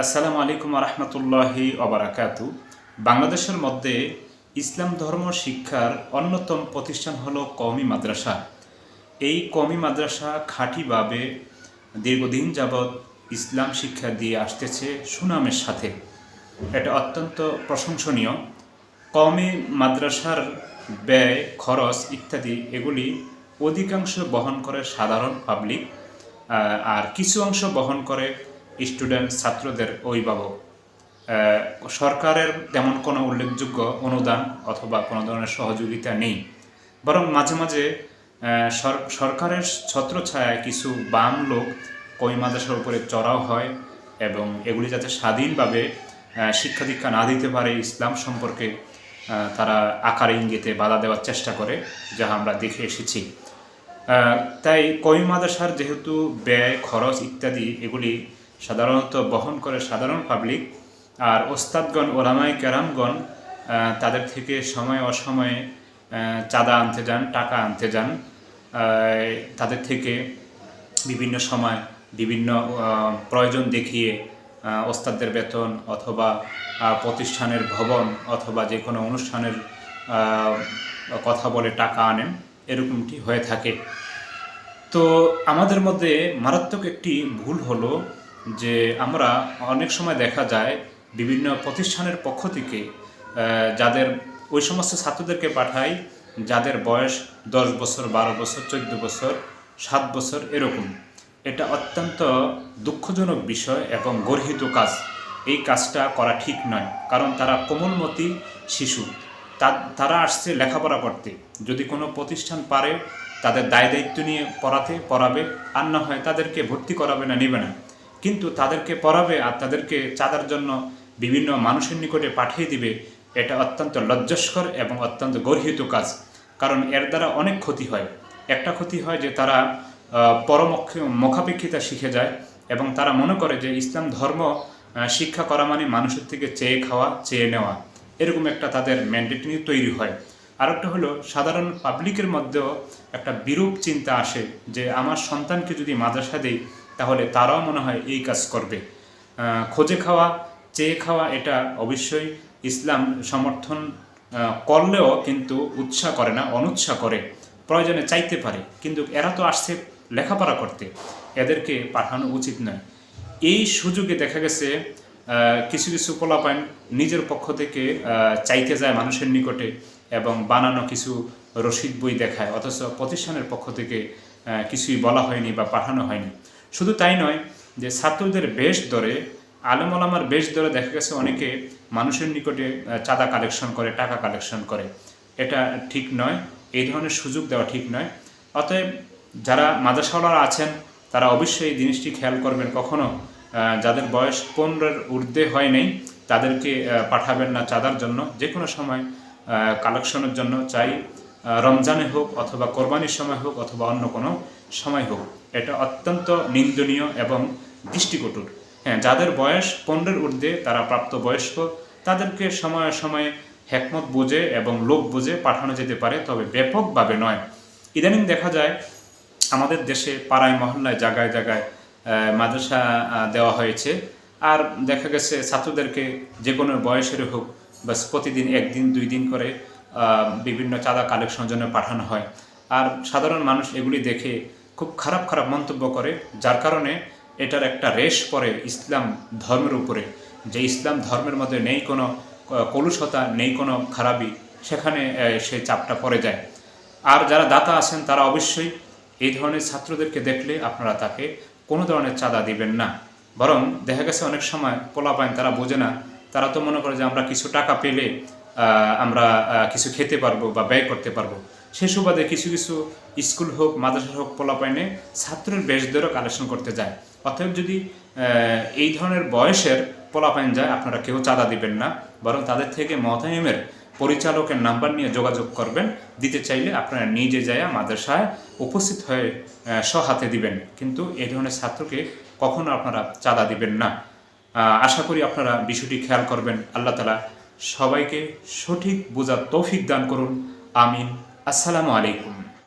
আসসালামু আলাইকুম রহমতুল্লাহি ওবারাকাতু। বাংলাদেশের মধ্যে ইসলাম ধর্ম শিক্ষার অন্যতম প্রতিষ্ঠান হলো কওমি মাদ্রাসা। এই কওমি মাদ্রাসা খাঁটিভাবে দীর্ঘদিন যাবৎ ইসলাম শিক্ষা দিয়ে আসতেছে সুনামের সাথে। এটা অত্যন্ত প্রশংসনীয়। কওমি মাদ্রাসার ব্যয়, খরচ ইত্যাদি এগুলি অধিকাংশ বহন করে সাধারণ পাবলিক, আর কিছু অংশ বহন করে স্টুডেন্ট, ছাত্রদের অভিভাবক। সরকারের তেমন কোনো উল্লেখযোগ্য অনুদান অথবা কোনো ধরনের সহযোগিতা নেই, বরং মাঝে মাঝে সরকারের ছত্রছায়ায় কিছু বাম লোক কওমি মাদ্রাসার উপরে চড়াও হয় এবং এগুলি যাতে স্বাধীনভাবে শিক্ষা দীক্ষা না দিতে পারে ইসলাম সম্পর্কে তারা আকারে ইঙ্গিতে বাধা দেওয়ার চেষ্টা করে, যা আমরা দেখে এসেছি। তাই কওমি মাদ্রাসার যেহেতু ব্যয়, খরচ ইত্যাদি এগুলি সাধারণত বহন করে সাধারণ পাবলিক, আর ওস্তাদগণ, ওলামায়ে কেরামগণ তাদের থেকে সময় অসময়ে চাঁদা আনতে যান, টাকা আনতে যান। তাদের থেকে বিভিন্ন সময় বিভিন্ন প্রয়োজন দেখিয়ে ওস্তাদদের বেতন অথবা প্রতিষ্ঠানের ভবন অথবা যে কোনো অনুষ্ঠানের কথা বলে টাকা আনেন, এরকমটি হয়ে থাকে। তো আমাদের মধ্যে মারাত্মক একটি ভুল হলো যে আমরা অনেক সময় দেখা যায় বিভিন্ন প্রতিষ্ঠানের পক্ষ থেকে যাদের ওই সমস্ত ছাত্রদেরকে পাঠাই যাদের বয়স 10 বছর, 12 বছর, 14 বছর, 7 বছর এরকম। এটা অত্যন্ত দুঃখজনক বিষয় এবং গর্হিত কাজ। এই কাজটা করা ঠিক নয়, কারণ তারা কোমলমতি শিশু। তারা আসছে লেখাপড়া করতে। যদি কোনো প্রতিষ্ঠান পারে তাদের দায় দায়িত্ব নিয়ে পড়াবে, আর না হয় তাদেরকে ভর্তি করাবে না, নেবে না। কিন্তু তাদেরকে পড়াবে আর তাদেরকে চাঁদার জন্য বিভিন্ন মানুষের নিকটে পাঠিয়ে দিবে, এটা অত্যন্ত লজ্জাস্কর এবং অত্যন্ত গর্হিত কাজ। কারণ এর দ্বারা অনেক ক্ষতি হয়। একটা ক্ষতি হয় যে তারা মুখাপেক্ষিতা শিখে যায় এবং তারা মনে করে যে ইসলাম ধর্ম শিক্ষা করা মানে মানুষের থেকে চেয়ে খাওয়া, চেয়ে নেওয়া, এরকম একটা তাদের মেন্টালিটি তৈরি হয়। আরেকটা হলো সাধারণ পাবলিকের মধ্যেও একটা বিরূপ চিন্তা আসে যে আমার সন্তানকে যদি মাদ্রাসা দেই তাহলে তারাও মনে হয় এই কাজ করবে। খোঁজে খাওয়া, চেয়ে খাওয়া এটা অবশ্যই ইসলাম সমর্থন করলেও কিন্তু উৎসাহ করে না, অনুৎসাহ করে। প্রয়োজনে চাইতে পারে, কিন্তু এরা তো আসছে লেখাপড়া করতে, এদেরকে পাঠানো উচিত নয়। এই সুযোগে দেখা গেছে কিছু কিছু পোলাপান নিজের পক্ষ থেকে চাইতে যায় মানুষের নিকটে এবং বানানো কিছু রসিদ বই দেখায়, অথচ প্রতিষ্ঠানের পক্ষ থেকে কিছুই বলা হয়নি বা পাঠানো হয়নি। শুধু তাই নয়, যে ছাত্রদের বেশ ধরে, আলেম ওলামার বেশ ধরে দেখা গেছে অনেকে মানুষের নিকটে চাঁদা কালেকশন করে, টাকা কালেকশন করে। এটা ঠিক নয়, এই ধরনের সুযোগ দেওয়া ঠিক নয়। অতএব যারা মাদ্রাসাওয়ালারা আছেন তারা অবশ্যই এই জিনিসটি খেয়াল করবেন, কখনো যাদের বয়স 15-এর ঊর্ধ্বে হয় নাই তাদেরকে পাঠাবেন না চাঁদার জন্য। যে কোনো সময় কালেকশনের জন্য, চাই রমজানে হোক অথবা কোরবানির সময় হোক অথবা অন্য কোনো সময় হোক। এটা অত্যন্ত নিন্দনীয় এবং দৃষ্টিকটুর। হ্যাঁ, যাদের বয়স 15-এর ঊর্ধ্বে, তারা প্রাপ্তবয়স্ক, তাদেরকে সময়ে সময়ে হেকমত বুঝে এবং লোভ বুঝে পাঠানো যেতে পারে, তবে ব্যাপকভাবে নয়। ইদানিং দেখা যায় আমাদের দেশে পাড়ায় মহল্লায় জায়গায় জায়গায় মাদ্রাসা দেওয়া হয়েছে, আর দেখা গেছে ছাত্রদেরকে যে কোনো বয়সের হোক বাস প্রতিদিন 1 দিন 2 দিন করে বিভিন্ন চাঁদা কালেকশনের জন্য পাঠানো হয়। আর সাধারণ মানুষ এগুলি দেখে খুব খারাপ খারাপ মন্তব্য করে, যার কারণে এটার একটা রেশ পড়ে ইসলাম ধর্মের উপরে, যে ইসলাম ধর্মের মধ্যে নেই কোনো কলুষতা, নেই কোনো খারাপি, সেখানে সেই চাপটা পড়ে যায়। আর যারা দাতা আছেন তারা অবশ্যই এই ধরনের ছাত্রদেরকে দেখলে আপনারা তাকে কোনো ধরনের চাঁদা দিবেন না। বরং দেখা গেছে অনেক সময় পোলাপাইন তারা বোঝে না, তারা তো মনে করে যে আমরা কিছু টাকা পেলে আমরা কিছু খেতে পারবো বা ব্যয় করতে পারবো। সে সুবাদে কিছু কিছু স্কুল হোক, মাদ্রাসা হোক, পোলাপাইনে ছাত্রের বেশ ধরে কালেকশন করতে যায়। অতএব যদি এই ধরনের বয়সের পোলাপাইন যায়, আপনারা কেউ চাঁদা দিবেন না, বরং তাদের থেকে মতাইমের পরিচালকের নাম্বার নিয়ে যোগাযোগ করবেন। দিতে চাইলে আপনারা নিজে যায় মাদ্রাসায় উপস্থিত হয়ে স্বহাতে দিবেন, কিন্তু এই ধরনের ছাত্রকে কখনো আপনারা চাঁদা দিবেন না। আশা করি আপনারা বিষয়টি খেয়াল করবেন। আল্লাহ তাআলা সবাইকে সঠিক বোঝার তৌফিক দান করুন। আমিন। আসসালামু আলাইকুম।